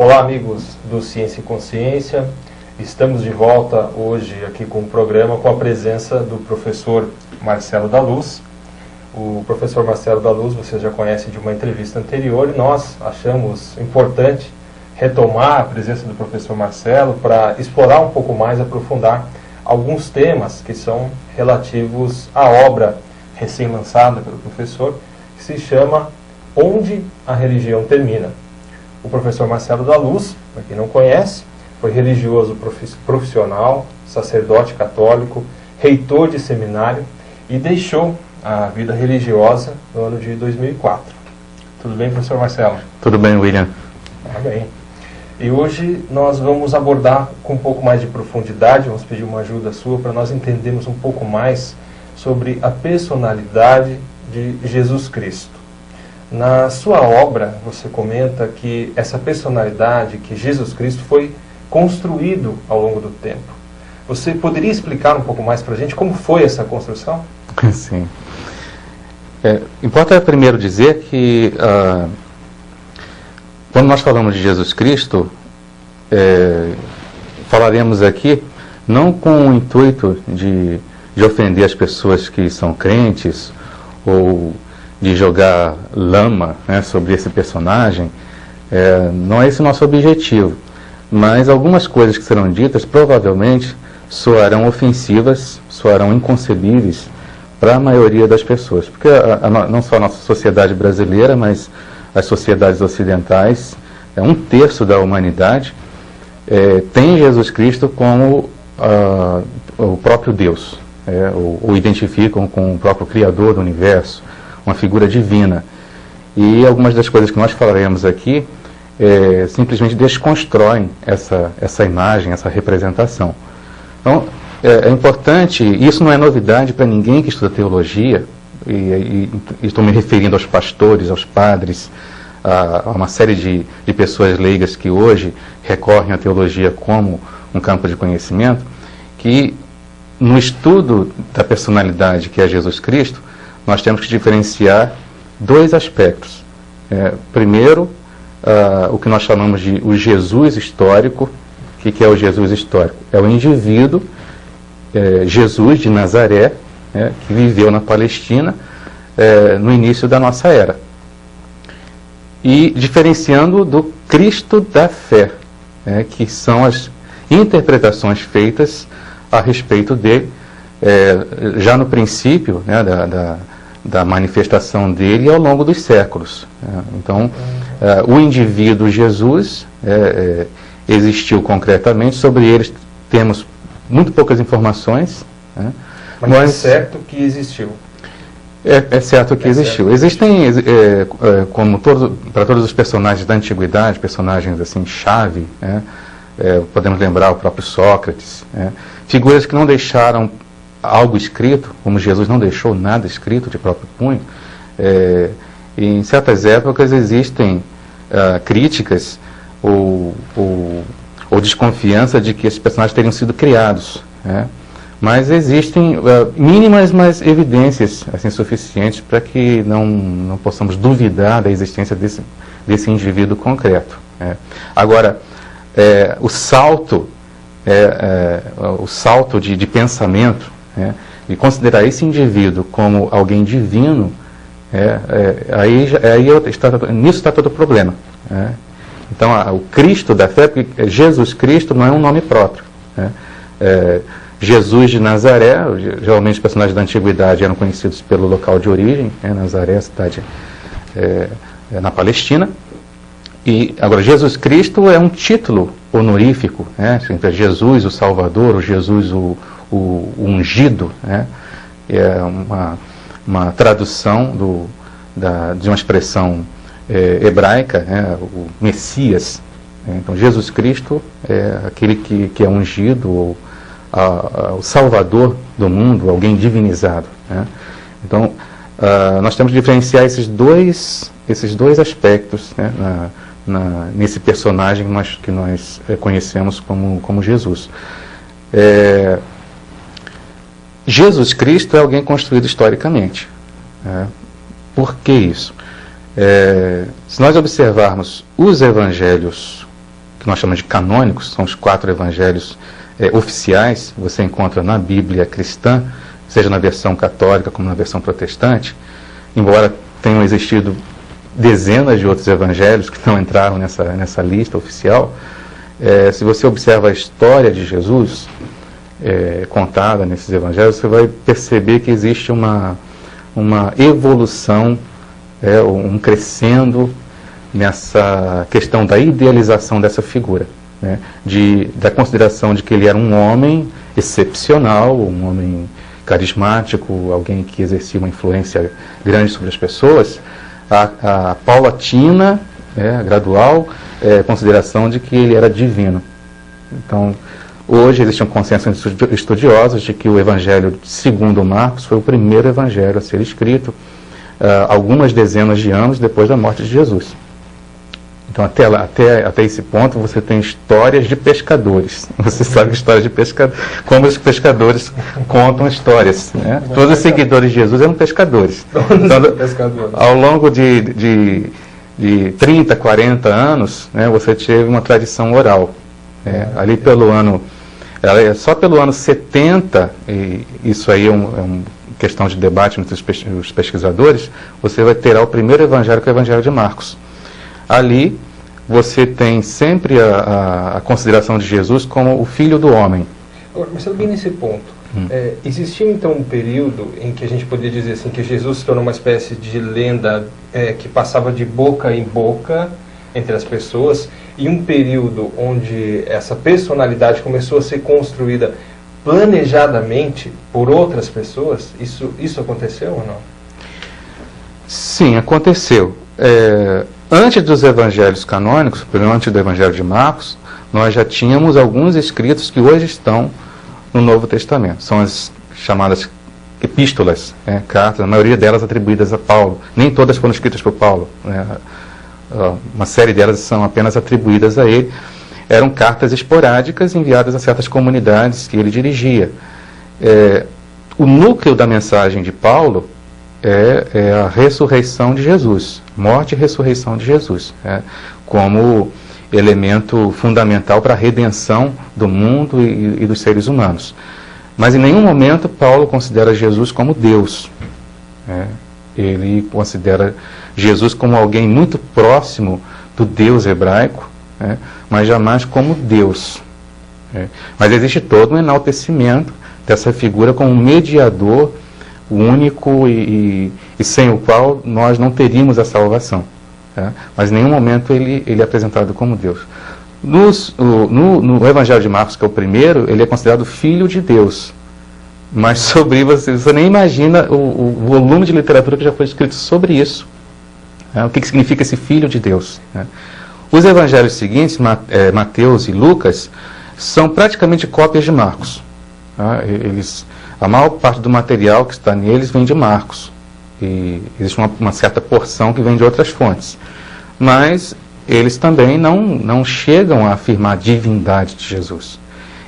Olá, amigos do Ciência e Consciência. Estamos de volta hoje aqui com o programa com a presença do professor Marcelo da Luz. O professor Marcelo da Luz você já conhece de uma entrevista anterior e nós achamos importante retomar a presença do professor Marcelo para explorar um pouco mais, aprofundar alguns temas que são relativos à obra recém-lançada pelo professor, que se chama Onde a Religião Termina. O professor Marcelo da Luz, para quem não conhece, foi religioso profissional, sacerdote católico, reitor de seminário e deixou a vida religiosa no ano de 2004. Tudo bem, professor Marcelo? Tudo bem, William. Tá bem. E hoje nós vamos abordar com um pouco mais de profundidade, vamos pedir uma ajuda sua para nós entendermos um pouco mais sobre a personalidade de Jesus Cristo. Na sua obra, você comenta que essa personalidade, que Jesus Cristo, foi construído ao longo do tempo. Você poderia explicar um pouco mais para a gente como foi essa construção? Sim. Importa primeiro dizer que quando nós falamos de Jesus Cristo, falaremos aqui não com o intuito de ofender as pessoas que são crentes ou de jogar lama, né, sobre esse personagem. Não é esse o nosso objetivo, mas algumas coisas que serão ditas provavelmente soarão ofensivas, soarão inconcebíveis para a maioria das pessoas, porque não só a nossa sociedade brasileira, mas as sociedades ocidentais, um terço da humanidade tem Jesus Cristo como o próprio Deus, o identificam com o próprio Criador do universo, uma figura divina. E algumas das coisas que nós falaremos aqui simplesmente desconstroem essa imagem, essa representação. Então, é importante, isso não é novidade para ninguém que estuda teologia, e estou me referindo aos pastores, aos padres, a uma série de pessoas leigas que hoje recorrem à teologia como um campo de conhecimento, que no estudo da personalidade que é Jesus Cristo, nós temos que diferenciar dois aspectos. Primeiro, o que nós chamamos de o Jesus histórico. O que é o Jesus histórico? É o indivíduo, Jesus de Nazaré, que viveu na Palestina no início da nossa era. E diferenciando do Cristo da fé, que são as interpretações feitas a respeito dele, já no princípio, né, da manifestação dele ao longo dos séculos. Então, o indivíduo Jesus existiu concretamente, sobre eles temos muito poucas informações. Mas é certo que existiu. É certo que existiu. Certo. Existem, como para todos os personagens da antiguidade, personagens assim chave, podemos lembrar o próprio Sócrates, figuras que não deixaram algo escrito, como Jesus não deixou nada escrito de próprio punho. E em certas épocas existem críticas ou desconfiança de que esses personagens teriam sido criados. Mas existem mínimas, mas evidências assim, suficientes para que não possamos duvidar da existência desse indivíduo concreto. Agora, o salto de pensamento, e considerar esse indivíduo como alguém divino, nisso está todo o problema. Então, o Cristo da fé, porque Jesus Cristo não é um nome próprio. Jesus de Nazaré, geralmente os personagens da antiguidade eram conhecidos pelo local de origem, Nazaré, a cidade na Palestina. E agora, Jesus Cristo é um título honorífico, Jesus o Salvador, o Jesus o ungido, é uma tradução de uma expressão hebraica, o Messias. Então, Jesus Cristo é aquele que é ungido, ou o Salvador do mundo, alguém divinizado. Então, nós temos que diferenciar esses dois aspectos nesse personagem que nós conhecemos como Jesus. Jesus Cristo é alguém construído historicamente. Por que isso? Se nós observarmos os evangelhos que nós chamamos de canônicos, são os 4 evangelhos oficiais, você encontra na Bíblia cristã, seja na versão católica como na versão protestante, embora tenham existido dezenas de outros evangelhos que não entraram nessa lista oficial. Se você observa a história de Jesus contada nesses evangelhos, você vai perceber que existe uma evolução, um crescendo nessa questão da idealização dessa figura, né? Da consideração de que ele era um homem excepcional, um homem carismático, alguém que exercia uma influência grande sobre as pessoas, a paulatina, a gradual consideração de que ele era divino. Então, hoje existe um consenso entre estudiosos de que o Evangelho segundo Marcos foi o primeiro evangelho a ser escrito algumas dezenas de anos depois da morte de Jesus. Então, até esse ponto, você tem histórias de pescadores. Você sabe histórias de pescadores, como os pescadores contam histórias, né? Todos os seguidores de Jesus eram pescadores. Então, ao longo de 30, 40 anos, né, você teve uma tradição oral. Ali pelo ano, só pelo ano 70, e isso aí é uma questão de debate entre os pesquisadores, você vai ter o primeiro evangelho, que é o Evangelho de Marcos. Ali, você tem sempre a consideração de Jesus como o Filho do Homem. Agora, Marcelo, bem nesse ponto, existia então um período em que a gente poderia dizer assim, que Jesus se tornou uma espécie de lenda que passava de boca em boca entre as pessoas, e um período onde essa personalidade começou a ser construída planejadamente por outras pessoas? Isso aconteceu ou não? Sim, aconteceu. Antes dos evangelhos canônicos, antes do Evangelho de Marcos, nós já tínhamos alguns escritos que hoje estão no Novo Testamento. São as chamadas epístolas, cartas, a maioria delas atribuídas a Paulo. Nem todas foram escritas por Paulo, né? Uma série delas são apenas atribuídas a ele. Eram cartas esporádicas enviadas a certas comunidades que ele dirigia. O núcleo da mensagem de Paulo é a ressurreição de Jesus, morte e ressurreição de Jesus, como elemento fundamental para a redenção do mundo e dos seres humanos. Mas em nenhum momento Paulo considera Jesus como Deus. Ele considera Jesus como alguém muito próximo do Deus hebraico, mas jamais como Deus. Mas existe todo um enaltecimento dessa figura como um mediador único e sem o qual nós não teríamos a salvação. Mas em nenhum momento ele é apresentado como Deus. No Evangelho de Marcos, que é o primeiro, ele é considerado Filho de Deus. Mas sobre você nem imagina o volume de literatura que já foi escrito sobre isso. O que significa esse Filho de Deus? Os evangelhos seguintes, Mateus e Lucas, são praticamente cópias de Marcos. A maior parte do material que está neles vem de Marcos. E existe uma certa porção que vem de outras fontes. Mas eles também não chegam a afirmar a divindade de Jesus.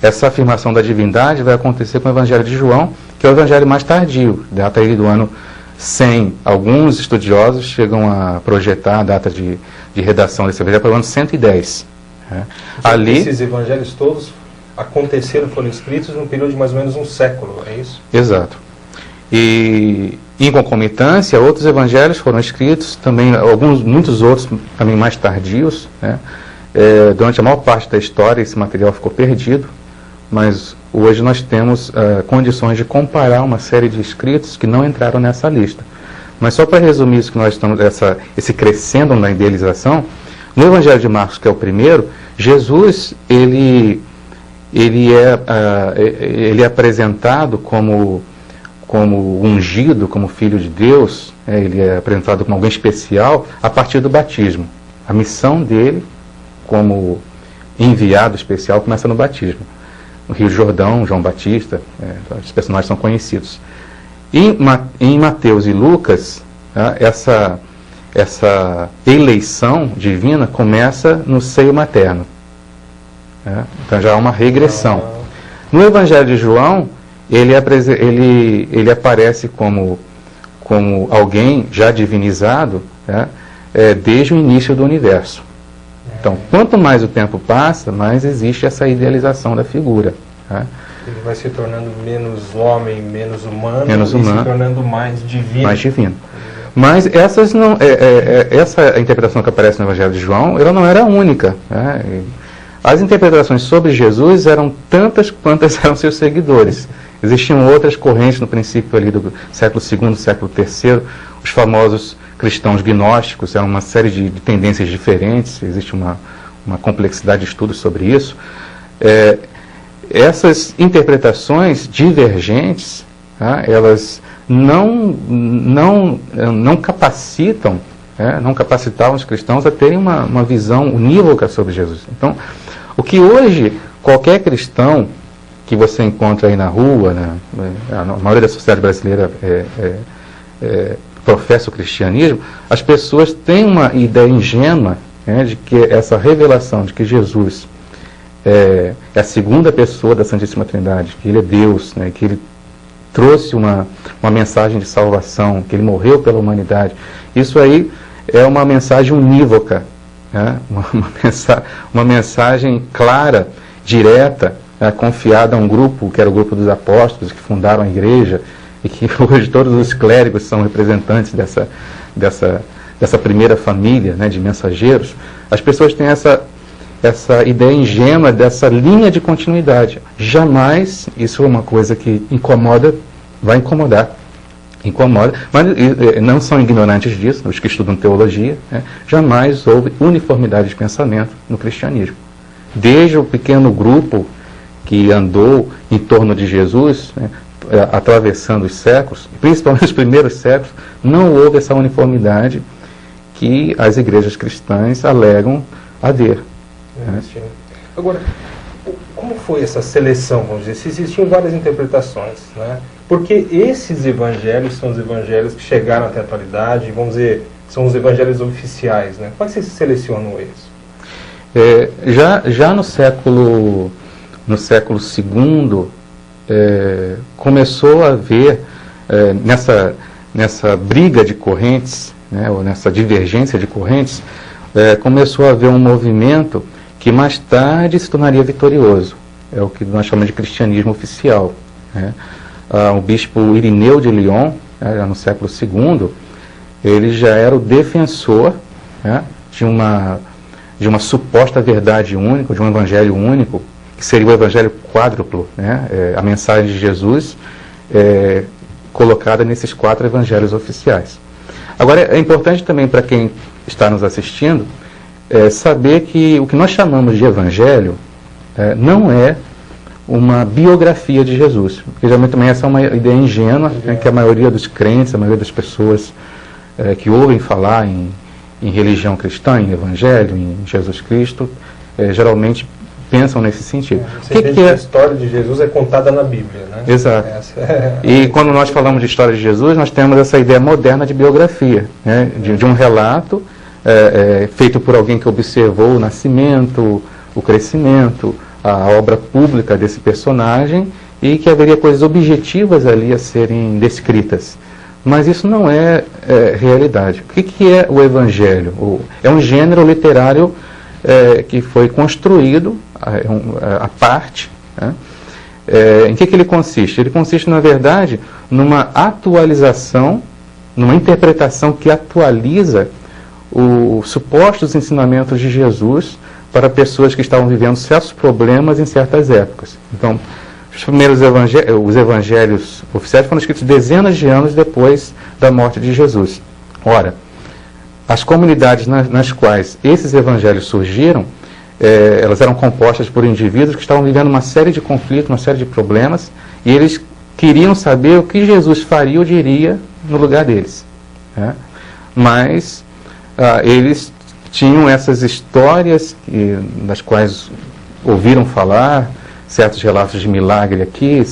Essa afirmação da divindade vai acontecer com o Evangelho de João, que é o evangelho mais tardio, data aí do ano 100. Alguns estudiosos chegam a projetar a data de redação desse evangelho para o ano 110. Ali, esses evangelhos todos aconteceram, foram escritos num período de mais ou menos um século, é isso? Exato. E em concomitância, outros evangelhos foram escritos, também muitos outros também mais tardios. Durante a maior parte da história esse material ficou perdido, mas hoje nós temos condições de comparar uma série de escritos que não entraram nessa lista. Mas só para resumir isso que nós estamos, esse crescendo na idealização, no Evangelho de Marcos, que é o primeiro, Jesus ele é apresentado como ungido, como Filho de Deus, ele é apresentado como alguém especial a partir do batismo. A missão dele como enviado especial começa no batismo. No Rio Jordão, João Batista, os personagens são conhecidos. Em Mateus e Lucas, essa eleição divina começa no seio materno. Então já há uma regressão. No Evangelho de João, ele aparece como alguém já divinizado, desde o início do universo. Então, quanto mais o tempo passa, mais existe essa idealização da figura. Tá? Ele vai se tornando menos homem, menos humano, se tornando mais divino. Mais divino. Mas essa interpretação que aparece no Evangelho de João, ela não era a única. Né? As interpretações sobre Jesus eram tantas quantas eram seus seguidores. Existiam outras correntes no princípio ali do século II, século III, os famosos cristãos gnósticos, eram uma série de tendências diferentes, existe uma complexidade de estudos sobre isso. Essas interpretações divergentes, tá, elas não capacitam, não capacitavam os cristãos a terem uma visão unívoca sobre Jesus. Então, o que hoje qualquer cristão que você encontra aí na rua, a maioria da sociedade brasileira professa o cristianismo, as pessoas têm uma ideia ingênua, né, de que essa revelação de que Jesus é a segunda pessoa da Santíssima Trindade, que Ele é Deus, né, que Ele trouxe uma mensagem de salvação, que Ele morreu pela humanidade. Isso aí é uma mensagem unívoca, né, uma mensagem clara, direta, confiada a um grupo, que era o grupo dos apóstolos, que fundaram a igreja, e que hoje todos os clérigos são representantes dessa primeira família, né, de mensageiros. As pessoas têm essa ideia ingênua dessa linha de continuidade. Jamais, isso é uma coisa que incomoda, vai incomodar. Incomoda, mas não são ignorantes disso, os que estudam teologia, né, jamais houve uniformidade de pensamento no cristianismo. Desde o pequeno grupo que andou em torno de Jesus, né, atravessando os séculos, principalmente os primeiros séculos, não houve essa uniformidade que as igrejas cristãs alegam haver. Agora, como foi essa seleção, vamos dizer, se existiam várias interpretações, né? Porque esses evangelhos são os evangelhos que chegaram até a atualidade, vamos dizer, são os evangelhos oficiais, né? Como é que vocês selecionam eles? Já no século II, começou a haver, nessa briga de correntes, né, ou nessa divergência de correntes, começou a haver um movimento que mais tarde se tornaria vitorioso. É o que nós chamamos de cristianismo oficial. Né? O bispo Irineu de Lyon, no século II, ele já era o defensor, né, de uma suposta verdade única, de um evangelho único, que seria o evangelho quádruplo, né? A mensagem de Jesus colocada nesses 4 evangelhos oficiais. Agora, é importante também para quem está nos assistindo saber que o que nós chamamos de evangelho não é uma biografia de Jesus, porque geralmente também essa é uma ideia ingênua, né, que a maioria dos crentes, a maioria das pessoas que ouvem falar em religião cristã, em evangelho, em Jesus Cristo, geralmente pensam nesse sentido. A história de Jesus é contada na Bíblia, né? Exato. E quando nós falamos de história de Jesus, nós temos essa ideia moderna de biografia, né? de um relato feito por alguém que observou o nascimento, o crescimento, a obra pública desse personagem, e que haveria coisas objetivas ali a serem descritas. Mas isso não é realidade. O que é o Evangelho? É um gênero literário que foi construído à parte. Né? Em que ele consiste? Ele consiste, na verdade, numa atualização, numa interpretação que atualiza os supostos ensinamentos de Jesus para pessoas que estavam vivendo certos problemas em certas épocas. Então, os primeiros os evangelhos oficiais foram escritos dezenas de anos depois da morte de Jesus. Ora, as comunidades nas quais esses evangelhos surgiram, elas eram compostas por indivíduos que estavam vivendo uma série de conflitos, uma série de problemas, e eles queriam saber o que Jesus faria ou diria no lugar deles. Né? Mas eles tinham essas histórias das quais ouviram falar, certos relatos de milagre aqui,